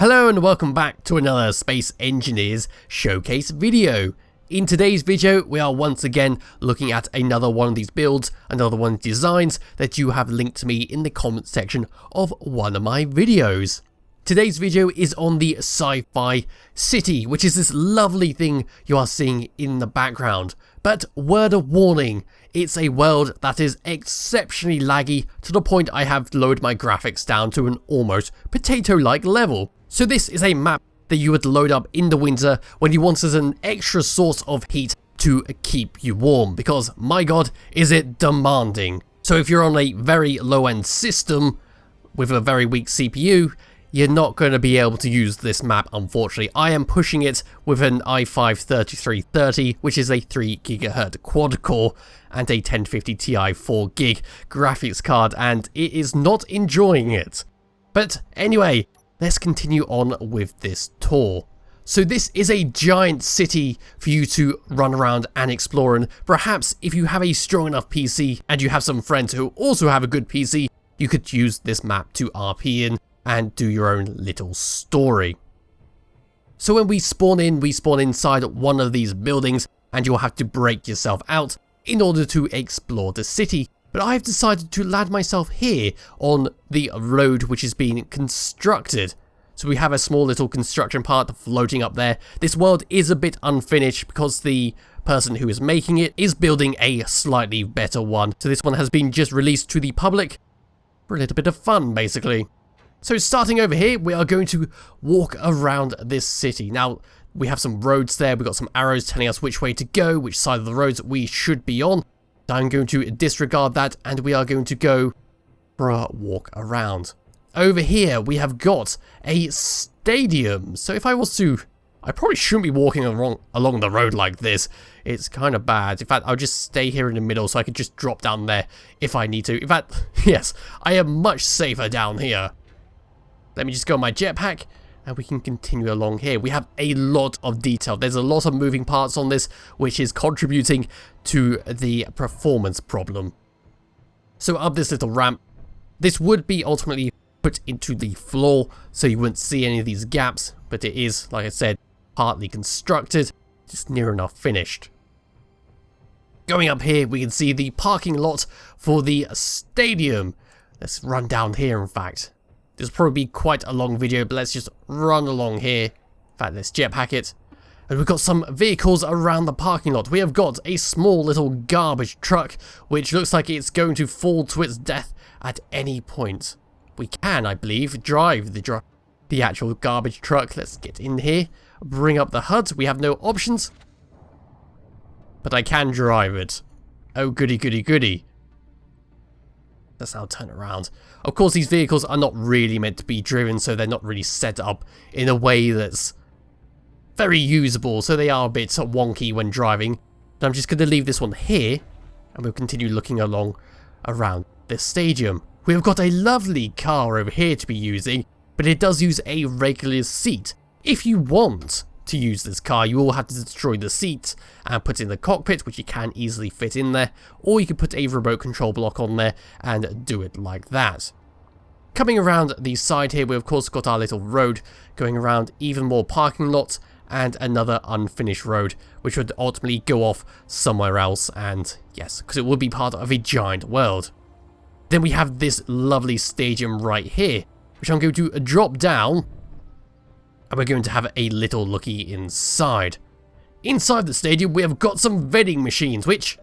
Hello and welcome back to another Space Engineers Showcase video. In today's video, we are once again looking at another one of these builds, another one of the designs that you have linked to me in the comment section of one of my videos. Today's video is on the Sci-Fi City, which is this lovely thing you are seeing in the background. But word of warning, it's a world that is exceptionally laggy to the point I have lowered my graphics down to an almost potato-like level. So this is a map that you would load up in the winter when you wanted an extra source of heat to keep you warm, because my god is it demanding. So if you're on a very low-end system with a very weak CPU, you're not going to be able to use this map, unfortunately. I am pushing it with an i5-3330, which is a 3GHz quad-core and a 1050 Ti 4GB graphics card, and it is not enjoying it. But anyway, let's continue on with this tour. So this is a giant city for you to run around and explore, and perhaps if you have a strong enough PC and you have some friends who also have a good PC, you could use this map to RP in and do your own little story. So when we spawn inside one of these buildings, and you'll have to break yourself out in order to explore the city. But I've decided to land myself here on the road which is being constructed. So we have a small little construction part floating up there. This world is a bit unfinished because the person who is making it is building a slightly better one. So this one has been just released to the public for a little bit of fun, basically. So starting over here, we are going to walk around this city. Now, we have some roads there. We've got some arrows telling us which way to go, which side of the roads we should be on. I'm going to disregard that, and we are going to go for a walk around. Over here, we have got a stadium. So if I was to... I probably shouldn't be walking along the road like this. It's kind of bad. In fact, I'll just stay here in the middle so I can just drop down there if I need to. In fact, yes, I am much safer down here. Let me just go on my jetpack, and we can continue along here. We have a lot of detail. There's a lot of moving parts on this, which is contributing to the performance problem. So up this little ramp, this would be ultimately put into the floor, so you wouldn't see any of these gaps, but it is, like I said, partly constructed, just near enough finished. Going up here, we can see the parking lot for the stadium. Let's run down here, in fact. This will probably be quite a long video, but let's just run along here. In fact, let's jetpack it. And we've got some vehicles around the parking lot. We have got a small little garbage truck, which looks like it's going to fall to its death at any point. We can, I believe, drive the actual garbage truck. Let's get in here, bring up the HUD. We have no options, but I can drive it. Oh, goody, goody, goody. Let's now turn around. Of course, these vehicles are not really meant to be driven, so they're not really set up in a way that's very usable, so they are a bit wonky when driving. But I'm just going to leave this one here, and we'll continue looking along around this stadium. We've got a lovely car over here to be using, but it does use a regular seat. If you want to use this car, you will have to destroy the seat and put in the cockpit, which you can easily fit in there, or you can put a remote control block on there and do it like that. Coming around the side here, we've of course got our little road going around, even more parking lots, and another unfinished road, which would ultimately go off somewhere else, and yes, because it would be part of a giant world. Then we have this lovely stadium right here, which I'm going to drop down, and we're going to have a little looky inside. Inside the stadium, we have got some vending machines, which...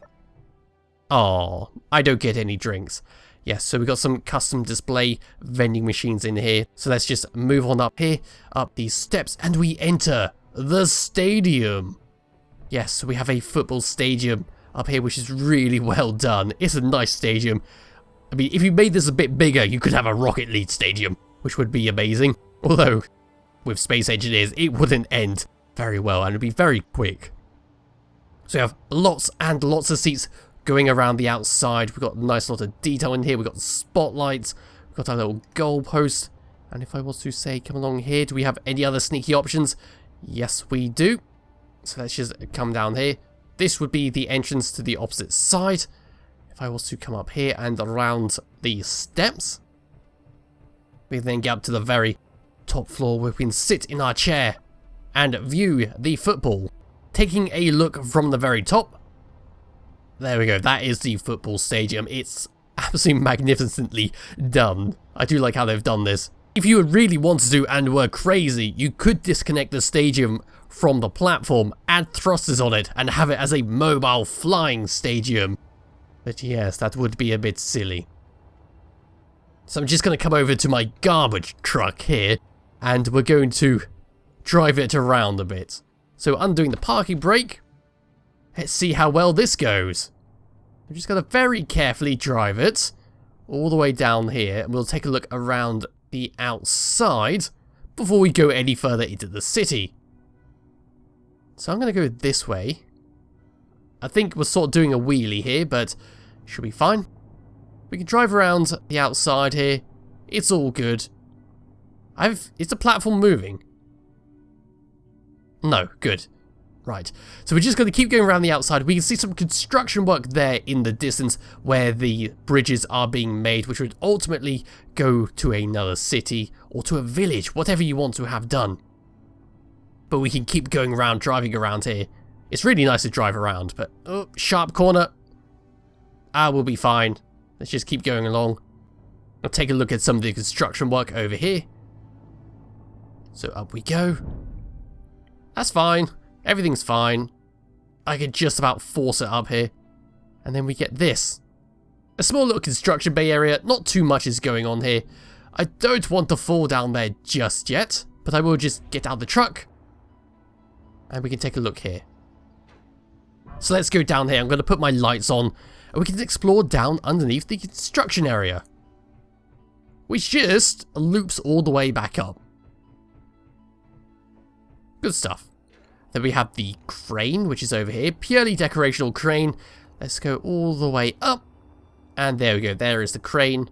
oh, I don't get any drinks. Yes, so we've got some custom display vending machines in here. So let's just move on up here, up these steps, and we enter the stadium. Yes, so we have a football stadium up here, which is really well done. It's a nice stadium. I mean, if you made this a bit bigger, you could have a Rocket League stadium, which would be amazing. Although, with Space Engineers, it wouldn't end very well, and it'd be very quick. So we have lots and lots of seats going around the outside. We've got a nice lot of detail in here. We've got spotlights. We've got our little goalpost. And if I was to say, come along here, do we have any other sneaky options? Yes, we do. So let's just come down here. This would be the entrance to the opposite side. If I was to come up here and around the steps, we then get up to the very top floor where we can sit in our chair and view the football. Taking a look from the very top. There we go, that is the football stadium. It's absolutely magnificently done. I do like how they've done this. If you really wanted to and were crazy, you could disconnect the stadium from the platform, add thrusters on it, and have it as a mobile flying stadium. But yes, that would be a bit silly. So I'm just going to come over to my garbage truck here, and we're going to drive it around a bit. So undoing the parking brake, let's see how well this goes. I'm just going to very carefully drive it all the way down here, and we'll take a look around the outside before we go any further into the city. So I'm going to go this way. I think we're sort of doing a wheelie here, but should be fine. We can drive around the outside here. It's all good. Is the platform moving? No, good. Right, so we're just going to keep going around the outside. We can see some construction work there in the distance where the bridges are being made, which would ultimately go to another city or to a village, whatever you want to have done. But we can keep going around, driving around here. It's really nice to drive around, but oh, sharp corner. We'll be fine. Let's just keep going along. I'll take a look at some of the construction work over here. So up we go. That's fine. Everything's fine. I can just about force it up here. And then we get this. A small little construction bay area. Not too much is going on here. I don't want to fall down there just yet, but I will just get out of the truck. And we can take a look here. So let's go down here. I'm going to put my lights on. And we can explore down underneath the construction area. Which just loops all the way back up. Good stuff. Then we have the crane, which is over here. Purely decorational crane. Let's go all the way up. And there we go. There is the crane.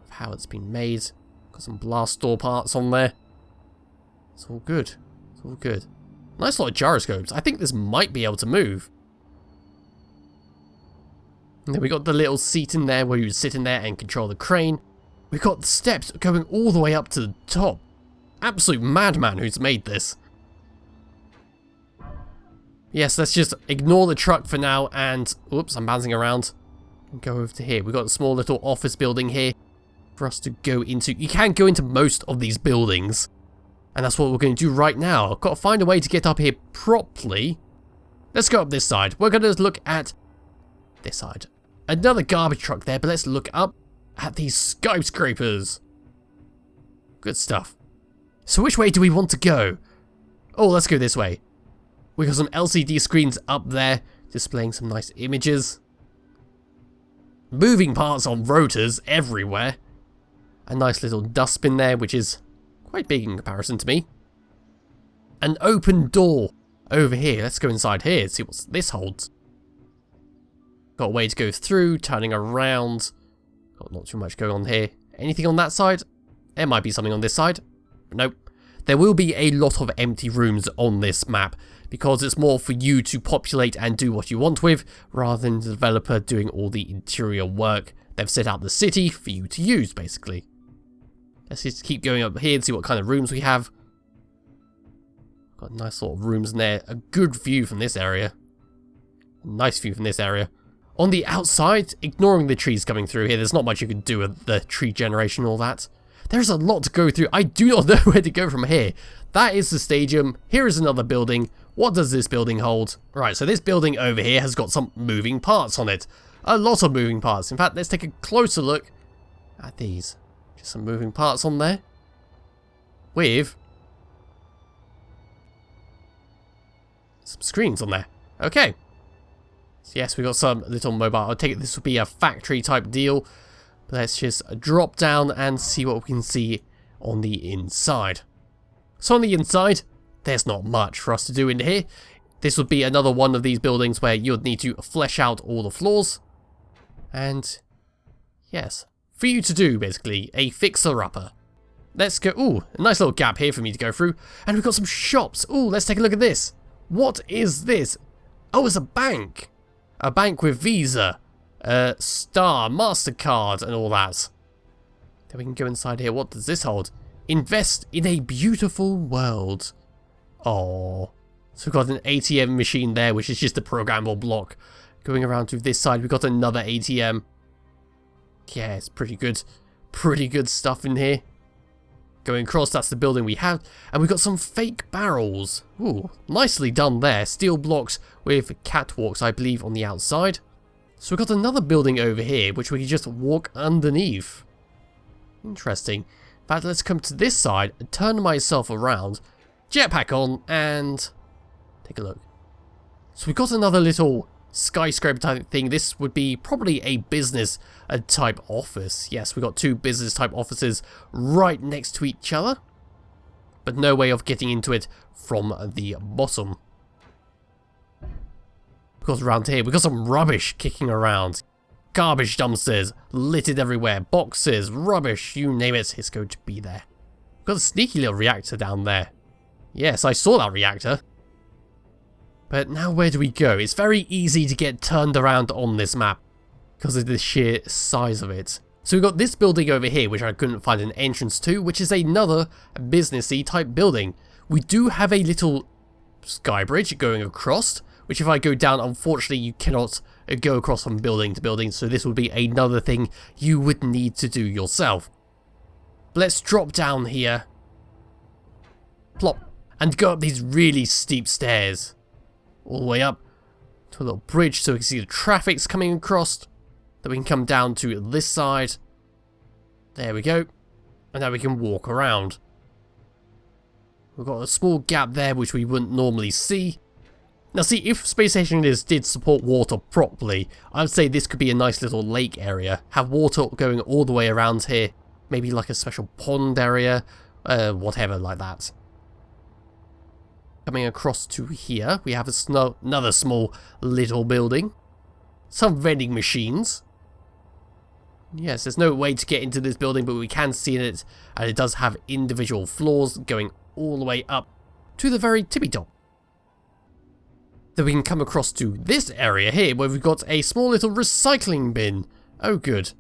How it's been made. Got some blast door parts on there. It's all good. It's all good. Nice lot of gyroscopes. I think this might be able to move. And then we got the little seat in there where you would sit in there and control the crane. We've got the steps going all the way up to the top. Absolute madman who's made this. Yes, let's just ignore the truck for now and... Oops, I'm bouncing around. And go over to here. We've got a small little office building here for us to go into. You can go into most of these buildings. And that's what we're going to do right now. I've got to find a way to get up here properly. Let's go up this side. We're going to look at this side. Another garbage truck there, but let's look up at these skyscrapers. Good stuff. So which way do we want to go? Oh, let's go this way. We got some LCD screens up there, displaying some nice images. Moving parts on rotors everywhere. A nice little dustbin there, which is quite big in comparison to me. An open door over here. Let's go inside here and see what this holds. Got a way to go through, turning around. Got not too much going on here. Anything on that side? There might be something on this side. Nope. There will be a lot of empty rooms on this map, because it's more for you to populate and do what you want with, rather than the developer doing all the interior work. They've set out the city for you to use, basically. Let's just keep going up here and see what kind of rooms we have. Got nice sort of rooms in there. A good view from this area. Nice view from this area. On the outside, ignoring the trees coming through here, there's not much you can do with the tree generation and all that. There's a lot to go through. I do not know where to go from here. That is the stadium. Here is another building. What does this building hold? Right, so this building over here has got some moving parts on it. A lot of moving parts. In fact, let's take a closer look at these. Just some moving parts on there. With some screens on there. Okay. So yes, we got some little mobile. I'll take it this will be a factory type deal. But let's just drop down and see what we can see on the inside. So on the inside, there's not much for us to do in here. This would be another one of these buildings where you would need to flesh out all the floors. And yes, for you to do basically a fixer-upper. Let's go. Ooh, a nice little gap here for me to go through. And we've got some shops. Ooh, let's take a look at this. What is this? Oh, it's a bank. A bank with Visa, Star, MasterCard, and all that. Then we can go inside here. What does this hold? Invest in a beautiful world. Oh, so we've got an ATM machine there, which is just a programmable block. Going around to this side, we've got another ATM. Yeah, it's pretty good. Pretty good stuff in here. Going across, that's the building we have. And we've got some fake barrels. Ooh, nicely done there. Steel blocks with catwalks, I believe, on the outside. So we've got another building over here, which we can just walk underneath. Interesting. In fact, let's come to this side and turn myself around. Jetpack on, and take a look. So we've got another little skyscraper type thing. This would be probably a business type office. Yes, we've got two business type offices right next to each other, but no way of getting into it from the bottom. Because around here we've got some rubbish kicking around. Garbage dumpsters littered everywhere, boxes, rubbish, you name it, it's going to be there. We've got a sneaky little reactor down there. Yes, I saw that reactor. But now where do we go? It's very easy to get turned around on this map because of the sheer size of it. So we've got this building over here, which I couldn't find an entrance to, which is another businessy type building. We do have a little sky bridge going across, which if I go down, unfortunately you cannot go across from building to building, so this would be another thing you would need to do yourself. Let's drop down here. Plop. And go up these really steep stairs. All the way up to a little bridge so we can see the traffic's coming across. Then we can come down to this side. There we go. And now we can walk around. We've got a small gap there which we wouldn't normally see. Now see, if Space Station did support water properly, I would say this could be a nice little lake area. Have water going all the way around here. Maybe like a special pond area. Whatever like that. Coming across to here, we have another small little building. Some vending machines. Yes, there's no way to get into this building, but we can see it, and it does have individual floors going all the way up to the very tippy top. Then we can come across to this area here, where we've got a small little recycling bin. Oh good.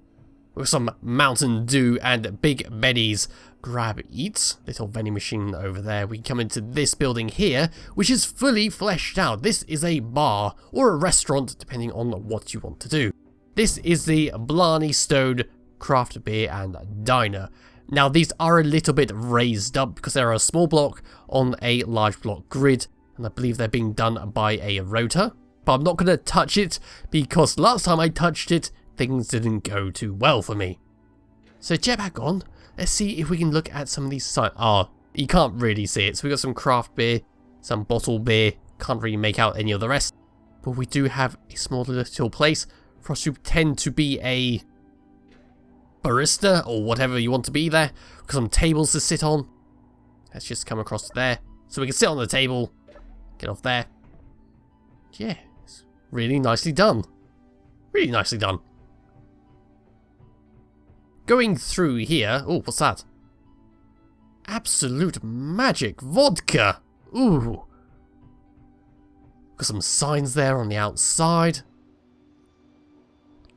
With some Mountain Dew and Big Benny's grab eats. Little vending machine over there. We come into this building here, which is fully fleshed out. This is a bar or a restaurant, depending on what you want to do. This is the Blarney Stone Craft Beer and Diner. Now these are a little bit raised up because they're a small block on a large block grid, and I believe they're being done by a rotor. But I'm not going to touch it because last time I touched it, things didn't go too well for me. So jetpack on. Let's see if we can look at some of these signs. Oh, you can't really see it. So we got some craft beer, some bottle beer. Can't really make out any of the rest. But we do have a small little place for us to pretend to be a barista or whatever you want to be there. We've got some tables to sit on. Let's just come across there. So we can sit on the table. Get off there. Yeah, it's really nicely done. Really nicely done. Going through here. Oh, what's that? Absolute magic vodka. Ooh. Got some signs there on the outside.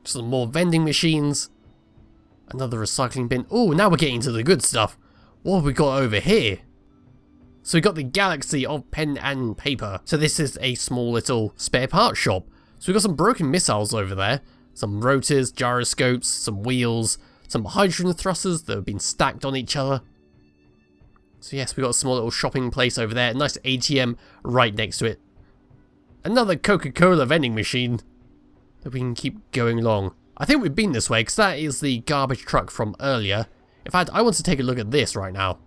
Some more vending machines. Another recycling bin. Oh, now we're getting to the good stuff. What have we got over here? So we got the galaxy of pen and paper. So this is a small little spare part shop. So we got some broken missiles over there. Some rotors, gyroscopes, some wheels. Some hydrogen thrusters that have been stacked on each other. So yes, we got a small little shopping place over there. A nice ATM right next to it. Another Coca-Cola vending machine that we can keep going along. I think we've been this way because that is the garbage truck from earlier. In fact, I want to take a look at this right now.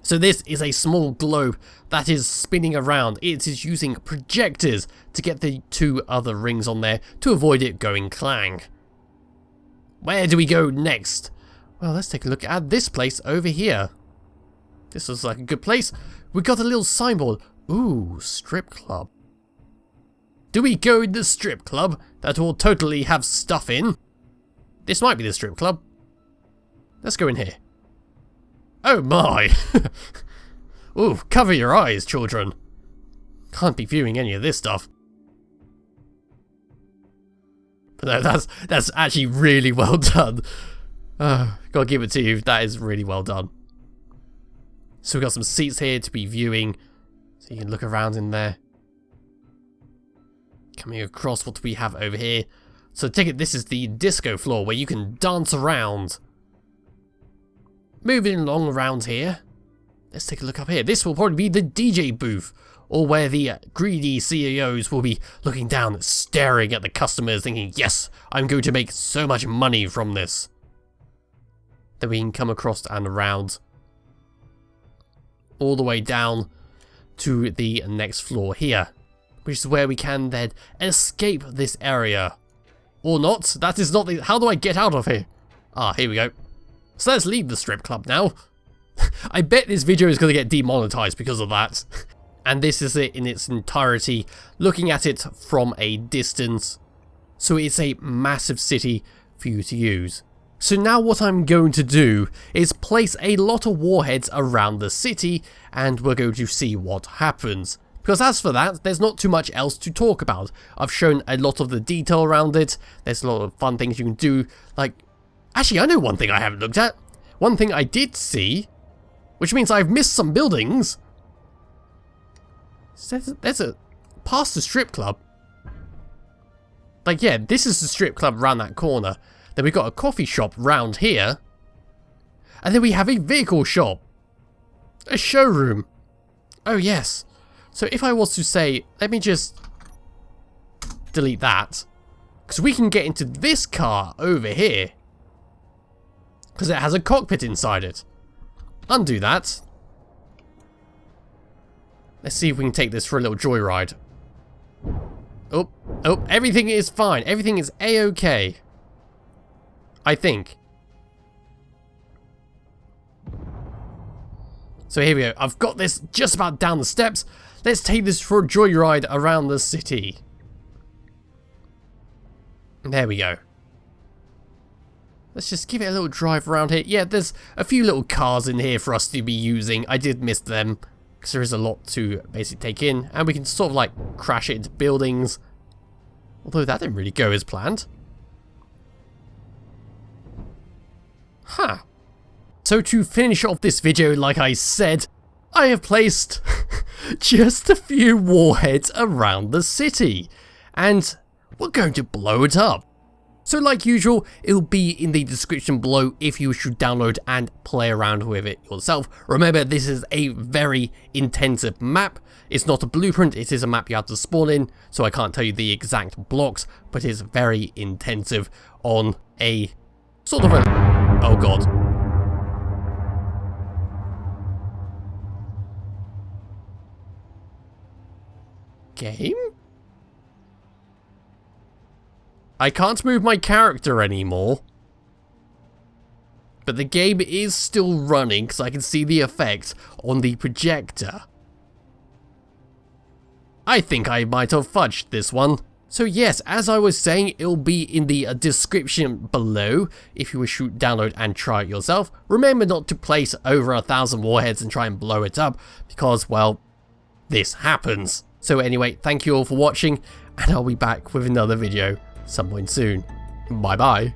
So this is a small globe that is spinning around. It is using projectors to get the two other rings on there to avoid it going clang. Where do we go next? Well, let's take a look at this place over here. This looks like a good place. We got a little signboard. Ooh, strip club. Do we go in the strip club that will totally have stuff in? This might be the strip club. Let's go in here. Oh my! Ooh, cover your eyes, children. Can't be viewing any of this stuff. But no, that's actually really well done. Gotta give it to you, that is really well done. So we've got some seats here to be viewing, so you can look around in there. Coming across, what do we have over here? So take it, this is the disco floor where you can dance around. Moving along around here. Let's take a look up here. This will probably be the DJ booth, or where the greedy CEOs will be looking down, staring at the customers, thinking, yes, I'm going to make so much money from this. Then we can come across and around, all the way down to the next floor here, which is where we can then escape this area. Or not. That is not the... How do I get out of here? Ah, here we go. So let's leave the strip club now. I bet this video is going to get demonetized because of that. And this is it in its entirety, looking at it from a distance. So it's a massive city for you to use. So now what I'm going to do is place a lot of warheads around the city, and we're going to see what happens. Because as for that, there's not too much else to talk about. I've shown a lot of the detail around it. There's a lot of fun things you can do. Like, actually, I know one thing I haven't looked at. One thing I did see, which means I've missed some buildings. There's a... past the strip club. Like, yeah, this is the strip club around that corner. Then we've got a coffee shop round here. And then we have a vehicle shop. A showroom. Oh, yes. So if I was to say, let me just delete that. Because we can get into this car over here. Because it has a cockpit inside it. Undo that. Let's see if we can take this for a little joyride. Oh, everything is fine. Everything is A-okay. I think. So here we go. I've got this just about down the steps. Let's take this for a joyride around the city. There we go. Let's just give it a little drive around here. Yeah, there's a few little cars in here for us to be using. I did miss them, because there is a lot to basically take in. And we can sort of like crash it into buildings. Although that didn't really go as planned. Huh. So to finish off this video, like I said, I have placed just a few warheads around the city. And we're going to blow it up. So like usual, it'll be in the description below if you should download and play around with it yourself. Remember, this is a very intensive map. It's not a blueprint, it is a map you have to spawn in, so I can't tell you the exact blocks, but it's very intensive on a sort of a... Oh god. Game? I can't move my character anymore. But the game is still running because I can see the effect on the projector. I think I might have fudged this one. So yes, as I was saying, it'll be in the description below if you wish to download and try it yourself. Remember not to place over 1,000 warheads and try and blow it up because, well, this happens. So anyway, thank you all for watching, and I'll be back with another video some point soon. Bye bye.